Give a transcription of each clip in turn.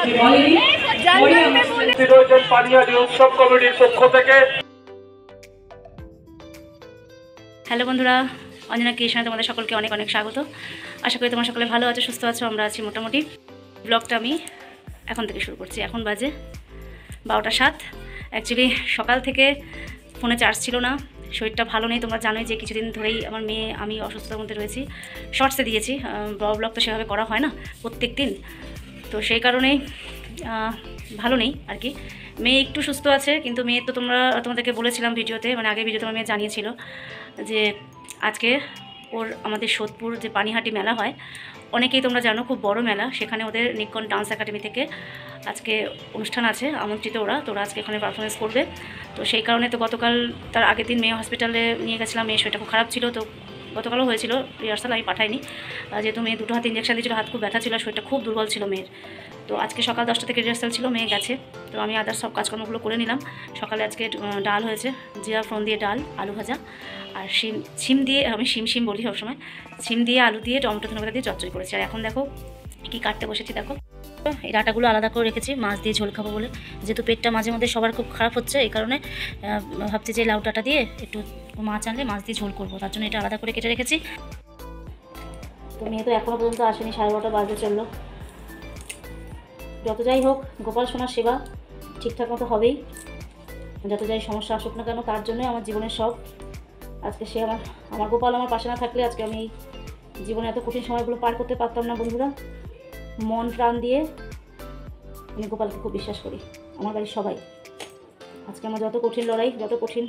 Hello বন্ধুরা, অঞ্জনা কৃষ্ণা তোমাদের সকলকে অনেক অনেক স্বাগত। আশা করি তোমরা সকলে ভালো আছো, সুস্থ আছো। আমরা আছি মোটামুটি। ব্লগটা আমি এখন থেকে শুরু করছি। এখন বাজে 12টা 7। অ্যাকচুয়ালি সকাল থেকে ফোনে চার্জ ছিল না, শরীরটা ভালো নেই। তোমরা জানোই যে কিছুদিন ধরেই আমার মেয়ে আমি অসুস্থতার মধ্যে রয়েছি। শর্টসে দিয়েছি, ব্লগ তো সেভাবে করা হয় না প্রত্যেক দিন, তো সেই কারণেই ভালো নেই আর কি। মেয়ে একটু সুস্থ আছে, কিন্তু মেয়ের তো তোমাদেরকে বলেছিলাম ভিডিওতে, মানে আগের ভিডিওতে আমার মেয়ে জানিয়েছিল যে আজকে ওর আমাদের সোদপুর যে পানিহাটি মেলা হয়, অনেকেই তোমরা জানো খুব বড় মেলা, সেখানে ওদের নিক্কন ডান্স একাডেমি থেকে আজকে অনুষ্ঠান আছে, আমন্ত্রিত তোরা আজকে এখানে পারফরমেন্স করবে। তো সেই কারণে তো গতকাল তার আগের দিন মেয়ে হসপিটালে নিয়ে গেছিলাম। মেয়ের শরীরটা খুব খারাপ ছিল, তো গতকালও হয়েছিল রিহার্সাল, আমি পাঠাইনি যেহেতু মেয়ে 2 হাতে ইঞ্জেকশন দিয়েছিল, হাত খুব ব্যথা ছিল, শরীরটা খুব দুর্বল ছিল মেয়ের। তো আজকে সকাল 10টা থেকে রিহার্সাল ছিল, মেয়ে গেছে। তো আমি আদার্স সব কাজকর্মগুলো করে নিলাম। সকালে আজকে ডাল হয়েছে, জিরা ফোড়ন দিয়ে ডাল, আলু ভাজা, আর শিম দিয়ে, আমি শিম বলি সবসময়, শিম দিয়ে আলু দিয়ে টমেটো ধনেপাতা দিয়ে চচ্চড়ি করেছি। আর এখন দেখো কি কাটতে বসেছি, দেখো এই ডাঁটাগুলো আলাদা করে রেখেছি মাছ দিয়ে ঝোল খাবো বলে, যেহেতু পেটটা মাঝে মধ্যে সবার খুব খারাপ হচ্ছে, এই কারণে ভাবছি যে লাউ ডাঁটা দিয়ে একটু মাছ আনলে মাছ দিয়ে ঝোল করবো, তার জন্য এটা আলাদা করে কেটে রেখেছি। তো মেয়ে তো এখনও পর্যন্ত আসেনি, 12:30 বাজতে চললো। যত যাই হোক, গোপাল সোনার সেবা ঠিকঠাক মতো হবেই, যত যাই সমস্যা আসুক না কেন, তার জন্যই আমার জীবনের সব। আজকে সে আমার গোপাল আমার পাশে না থাকলে আজকে আমি জীবনে এত কঠিন সময়গুলো পার করতে পারতাম না বন্ধুরা। মন প্রাণ দিয়ে আমি গোপালকে খুব বিশ্বাস করি, আমার বাড়ির সবাই। আজকে আমার যত কঠিন লড়াই, যত কঠিন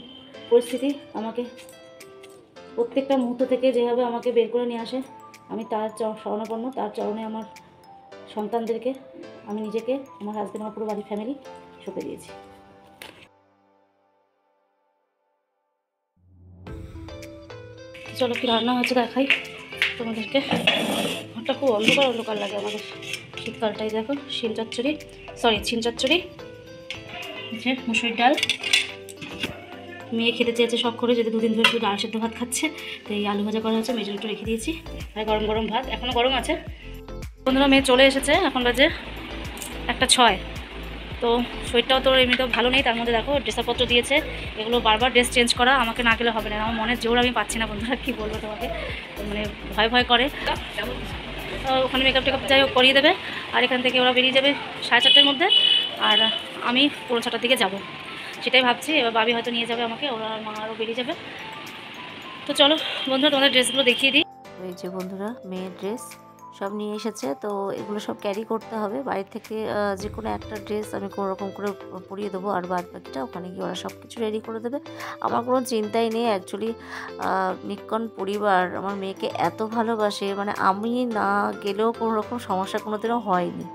পরিস্থিতি, আমাকে প্রত্যেকটা মুহূর্ত থেকে যেভাবে আমাকে বের করে নিয়ে আসে, আমি তার শরণাপন্ন, তার চরণে আমার সন্তানদেরকে, আমি নিজেকে, আমার হাজব্যান্ড, আমার পুরো বাড়ির ফ্যামিলি সঁপে দিয়েছি। চলো কি রান্না হচ্ছে দেখাই তোমাদেরকে। ঘরটা খুব অন্ধকার লাগে আমাদের শীতকালটাই। দেখো শিম চচ্চড়ি, যে মুসুরির ডাল। মেয়ে খেতে চেয়েছে শখ করে, যদি 2 দিন ধরে শুধু ডাল সেদ্ধ ভাত খাচ্ছে, তো এই আলু ভাজা করা হচ্ছে, মেয়ের জন্য একটু রেখে দিয়েছি। আর গরম ভাত এখনও গরম আছে। বন্ধুরা মেয়ে চলে এসেছে, এখন বাজে 1:06। তো শরীরটাও তো এমনিতেও ভালো নেই, তার মধ্যে দেখো ড্রেসাপত্র দিয়েছে, এগুলো বারবার ড্রেস চেঞ্জ করা, আমাকে না গেলে হবে না। আমার মনের জোর আমি পাচ্ছি না বন্ধুরা, কী বলবো তোমাকে, মানে ভয় করে। ওখানে মেকআপ টেকআপ যাই হোক করিয়ে দেবে, আর এখান থেকে ওরা বেরিয়ে যাবে 4:30টার মধ্যে, আর আমি 6:30টার দিকে যাব, সেটাই ভাবছি। এবার বাবি হয়তো নিয়ে যাবে আমাকে, ওরা মা আরও বেরিয়ে যাবে। তো চলো বন্ধুরা তোমাদের ড্রেসগুলো দেখিয়ে দিই। এই যে বন্ধুরা মেয়ের ড্রেস সব নিয়ে এসেছে, তো এগুলো সব ক্যারি করতে হবে বাড়ি থেকে। যে কোনো একটা ড্রেস আমি কোনো রকম করে পরিয়ে দেবো, আর বাদ বাকিটা ওখানে গিয়ে ওরা সব কিছু রেডি করে দেবে। আমার কোনো চিন্তাই নেই। অ্যাকচুয়ালি নিক্কন পরিবার আমার মেয়েকে এত ভালোবাসে, মানে আমি না গেলেও কোনো রকম সমস্যা কোনোদিনও হয়নি।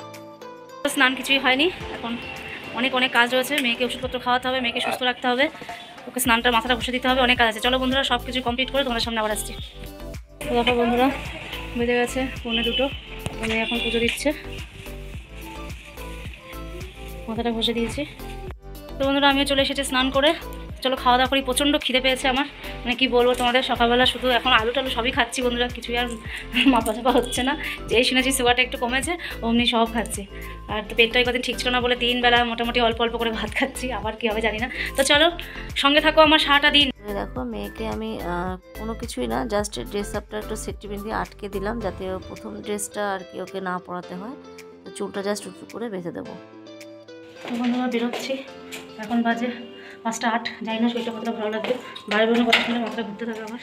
স্নান কিছুই হয়নি, এখন অনেক কাজ রয়েছে। মেয়েকে ওষুধপত্র খাওয়াতে হবে, মেয়েকে সুস্থ রাখতে হবে, ওকে স্নানটা মাথাটা বসে দিতে হবে, অনেক কাজ আছে। চলো বন্ধুরা সব কিছু কমপ্লিট করে তোমাদের সামনে আবার আসছি। দেখো বন্ধুরা বেজে গেছে 1:45, মেয়ে এখন পুজো দিচ্ছে, মাথাটা ঘষে দিয়েছি। তো বন্ধুরা আমিও চলে এসেছি স্নান করে, চলো খাওয়া দাওয়া করি। প্রচণ্ড খিদে পেয়েছে আমার, মানে কি বলবো তোমাদের, সকালবেলা শুধু এখন আলু টালু সবই খাচ্ছি বন্ধুরা, কিছুই আর মাপা হচ্ছে না। যেই শুনেছি সুগারটা একটু কমেছে, অমনি সব খাচ্ছি। আর তো পেটটা কদিন ঠিক ছিল না বলে 3 বেলা মোটামুটি অল্প করে ভাত খাচ্ছি, আবার কী হবে জানি না। তো চলো সঙ্গে থাকো আমার সারাটা দিন। দেখো মেয়েকে আমি কোনো কিছুই না, জাস্ট ড্রেস আপটা একটু সেফটি পিন দিয়ে আটকে দিলাম, যাতে প্রথম ড্রেসটা আর কি ওকে না পরাতে হয়। তো চুলটা জাস্ট উঁচু করে বেঁধে দেবো। বন্ধুরা বেরোচ্ছি, এখন বাজে 5:08। জানি না শরীরটা কতটা ভালো লাগবে, বাইরে বেরোনো কথা শুনে মাথাটা ঘুরতে থাকে আমার।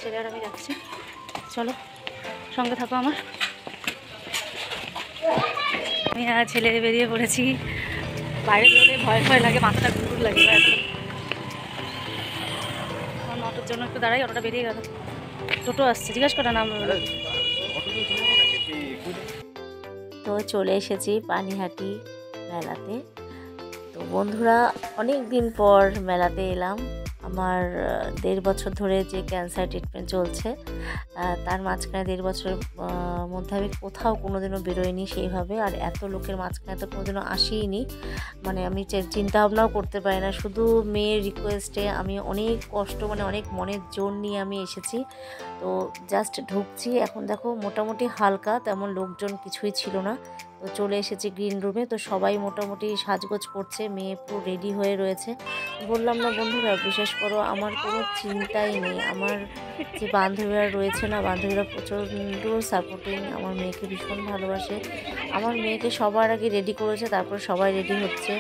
ছেলে আর আমি যাচ্ছি, চলো সঙ্গে থাকো আমার। আমি ছেলে বেরিয়ে পড়েছি, বাইরে বেরোলে ভয় লাগে, মাথাটা ঘুর লাগে। আমার অটোর জন্য একটু দাঁড়াই, অটোটা বেরিয়ে গেল, টোটো আসছে, জিজ্ঞাসা করা নাম। তো চলে এসেছি পানিহাটি মেলাতে। তো বন্ধুরা অনেক দিন পর মেলাতে এলাম, আমার 1.5 বছর ধরে যে ক্যান্সার ট্রিটমেন্ট চলছে, তার মাঝখানে 1.5 বছরের মধ্যে আমি কোথাও কোনোদিনও বেরোইনি সেইভাবে, আর এত লোকের মাঝখানে তো কোনোদিনও আসিনি। মানে আমি চিন্তা ভাবনাও করতে পারি না। শুধু মেয়ের রিকোয়েস্টে আমি অনেক কষ্ট, মানে অনেক মনের জোর নিয়ে আমি এসেছি। তো জাস্ট ঢুকছি, এখন দেখো মোটামুটি হালকা, তেমন লোকজন কিছুই ছিল না। তো চলে এসেছি গ্রিন রুমে। তো সবাই মোটামুটি সাজগোজ করছে, মেয়ে পুরো রেডি হয়ে রয়েছে। বললাম না বন্ধুরা, বিশেষ করো আমার কোনো চিন্তাই নেই। আমার যে বান্ধবীরা রয়েছে না, বান্ধবীরা প্রচণ্ড সাপোর্টিং, আমার মেয়েকে ভীষণ ভালোবাসে। আমার মেয়েকে সবার আগে রেডি করেছে, তারপর সবাই রেডি হচ্ছে।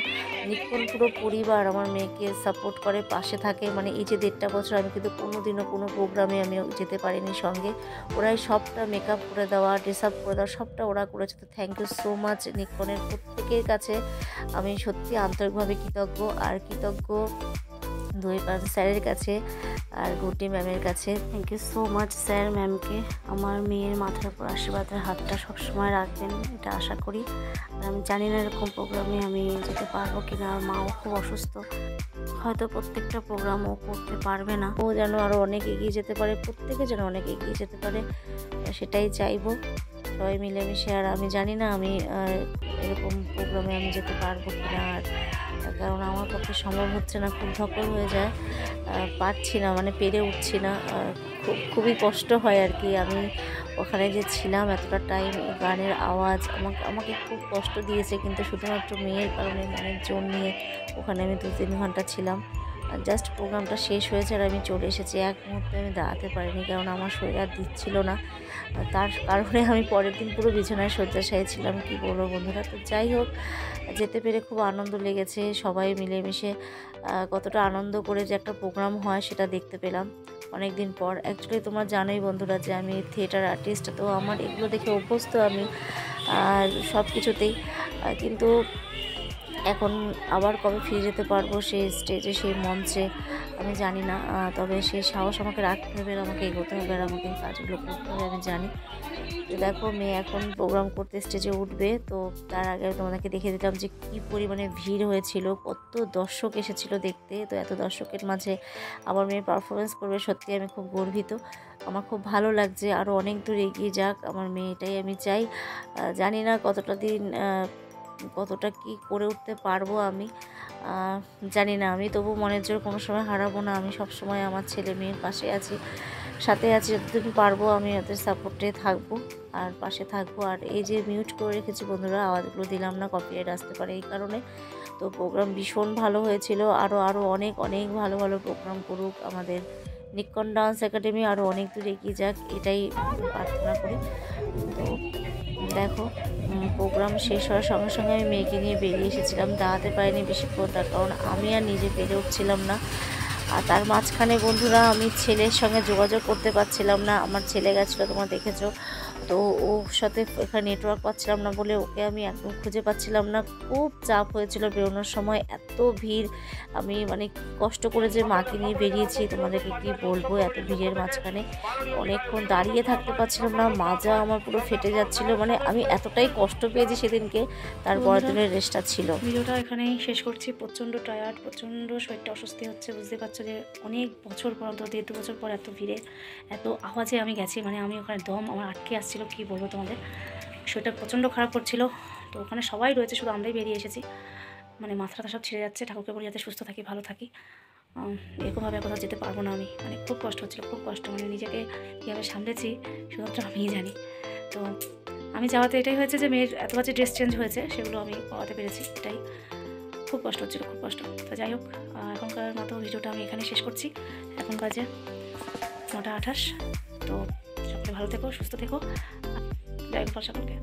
নিক্ষণ পুরো পরিবার আমার মেয়েকে সাপোর্ট করে, পাশে থাকে। মানে এই যে 1.5 বছর আমি কিন্তু কোনোদিনও কোনো প্রোগ্রামে আমি যেতে পারিনি সঙ্গে। ওরাই সবটা মেকআপ করে দেওয়া, ড্রেস আপ করে দেওয়া সবটা ওরা করেছে। তো থ্যাংক ইউ সো মাচ নিক্ষণের প্রত্যেকের কাছে আমি সত্যি আন্তরিকভাবে কৃতজ্ঞ। আর কৃতজ্ঞ দুইপান স্যারের কাছে আর গুড্ডি ম্যামের কাছে। Thank you so much sir, ম্যামকে। আমার মেয়ের মাথার উপর আশীর্বাদের হাতটা সবসময় রাখবেন, এটা আশা করি। আর আমি জানি না এরকম প্রোগ্রামে আমি যেতে পারবো কিনা। আর মাও খুব অসুস্থ, হয়তো প্রত্যেকটা প্রোগ্রাম ও করতে পারবে না। ও যেন আরও অনেক এগিয়ে যেতে পারে, প্রত্যেকে যেন অনেক এগিয়ে যেতে পারে, সেটাই চাইবো সবাই মিলেমিশে। আর আমি জানি না আমি এরকম প্রোগ্রামে আমি যেতে পারবো কিনা, আর কারণ আমার পক্ষে সম্ভব হচ্ছে না, খুব ধকল হয়ে যায়, পারছি না, মানে পেরে উঠছি না। খুবই কষ্ট হয় আর কি। আমি ওখানে যে ছিলাম এতটা টাইম, গানের আওয়াজ আমাকে খুব কষ্ট দিয়েছে, কিন্তু শুধুমাত্র মেয়ের কারণে, মনের জোর নিয়ে ওখানে আমি 2-3 ঘন্টা ছিলাম। আর জাস্ট প্রোগ্রামটা শেষ হয়েছে আর আমি চলে এসেছি। এক মুহূর্তে আমি দাঁড়াতে পারিনি, কারণ আমার শরীর আর দিচ্ছিল না। তার কারণে আমি পরের দিন পুরো বিছানায় শয্যাশায়ী ছিলাম, কি বলবো বন্ধুরা। তো যাই হোক, যেতে পেরে খুব আনন্দ লেগেছে। সবাই মিলেমিশে কতটা আনন্দ করে যে একটা প্রোগ্রাম হয় সেটা দেখতে পেলাম অনেক দিন পর। অ্যাকচুয়ালি তোমরা জানোই বন্ধুরা যে আমি থিয়েটার আর্টিস্ট, তো আমার এগুলো দেখে অভ্যস্ত আমি আর সব কিছুতেই। কিন্তু এখন আবার কবে ফিরে যেতে পারবো সেই স্টেজে, সেই মঞ্চে আমি জানি না। তবে সেই সাহস আমাকে রাখতে হবে, আর আমাকে এগোতে হবে, আর আমাকে কাজগুলো করতে হবে, আমি জানি। তো দেখো, মেয়ে এখন প্রোগ্রাম করতে স্টেজে উঠবে। তো তার আগে তোমাদেরকে দেখে দিলাম যে কী পরিমাণে ভিড় হয়েছিল, কত দর্শক এসেছিল দেখতে। তো এত দর্শকের মাঝে আমার মেয়ে পারফরমেন্স করবে, সত্যি আমি খুব গর্বিত। আমার খুব ভালো লাগছে, আরও অনেক দূর এগিয়ে যাক আমার মেয়ে, এটাই আমি চাই। জানি না কতটা কি করে উঠতে পারবো আমি, জানি না। আমি তবু মনের জোর কোনো সময় হারাবো না। আমি সব সময় আমার ছেলে মেয়ের পাশে আছি, সাথে আছি, যতদিন পারবো আমি ওদের সাপোর্টে থাকবো আর পাশে থাকবো। আর এই যে মিউট করে রেখেছি বন্ধুরা, আওয়াজগুলো দিলাম না, কপিরাইট আসতে পারে এই কারণে। তো প্রোগ্রাম ভীষণ ভালো হয়েছিল। আরও অনেক ভালো ভালো প্রোগ্রাম করুক আমাদের নিক্ষণ ডান্স একাডেমি, আরও অনেক দূর এগিয়ে যাক, এটাই প্রার্থনা করি। তো দেখো, প্রোগ্রাম শেষ হওয়ার সঙ্গে সঙ্গে আমি মেয়েকে নিয়ে বেরিয়ে এসেছিলাম। দাঁড়াতে পারিনি বেশিক্ষণ, তার কারণ আমি আর নিজে পেরে উঠছিলাম না। আর তার মাঝখানে বন্ধুরা আমি ছেলের সঙ্গে যোগাযোগ করতে পারছিলাম না। আমার ছেলে গেছিলো, তোমরা দেখেছো। তো ওর সাথে এখানে নেটওয়ার্ক পাচ্ছিলাম না বলে ওকে আমি একদম খুঁজে পাচ্ছিলাম না। খুব চাপ হয়েছিল বেরোনোর সময়, এত ভিড়। আমি মানে কষ্ট করে যে মাকে নিয়ে বেরিয়েছি তোমাদেরকে কি বলবো, এত ভিড়ের মাঝখানে অনেকক্ষণ দাঁড়িয়ে থাকতে পারছিলাম না, মাজা আমার পুরো ফেটে যাচ্ছিল। মানে আমি এতটাই কষ্ট পেয়েছি সেদিনকে, তারপরের দিনের রেস্টটা ছিল। ভিডিওটা এখানেই শেষ করছি। প্রচণ্ড টায়ার্ড, প্রচণ্ড শরীরটা অস্বস্তি হচ্ছে, বুঝতে পারছো যে অনেক বছর পর, অন্তত 1-2 বছর পর এত ভিড়ে এত আওয়াজে আমি গেছি। মানে আমি ওখানে দম আমার আটকে আসছিলো, কি বলবো তোমাদের। শরীরটা প্রচণ্ড খারাপ করছিল। তো ওখানে সবাই রয়েছে, শুধু আমরাই বেরিয়ে এসেছি। মানে মাথাটা সব ছিঁড়ে যাচ্ছে। ঠাকুরকে বলি যাতে সুস্থ থাকি, ভালো থাকি। এরকমভাবে কোথাও যেতে পারবো না আমি। মানে খুব কষ্ট হচ্ছিলো, খুব কষ্ট। মানে নিজেকে কীভাবে সামলেছি শুধুমাত্র আমিই জানি। তো আমি যাওয়াতে এটাই হয়েছে যে মেয়ের এত বাজে ড্রেস চেঞ্জ হয়েছে, সেগুলো আমি পাওয়াতে পেরেছি, এটাই খুব কষ্ট হচ্ছিলো, খুব কষ্ট। তো যাই হোক, এখনকার মতো ভিডিওটা আমি এখানে শেষ করছি। এখন বাজে 9:28। তো সকলে ভালো থেকো, সুস্থ থেকো, জয় গোপাল সকলকে।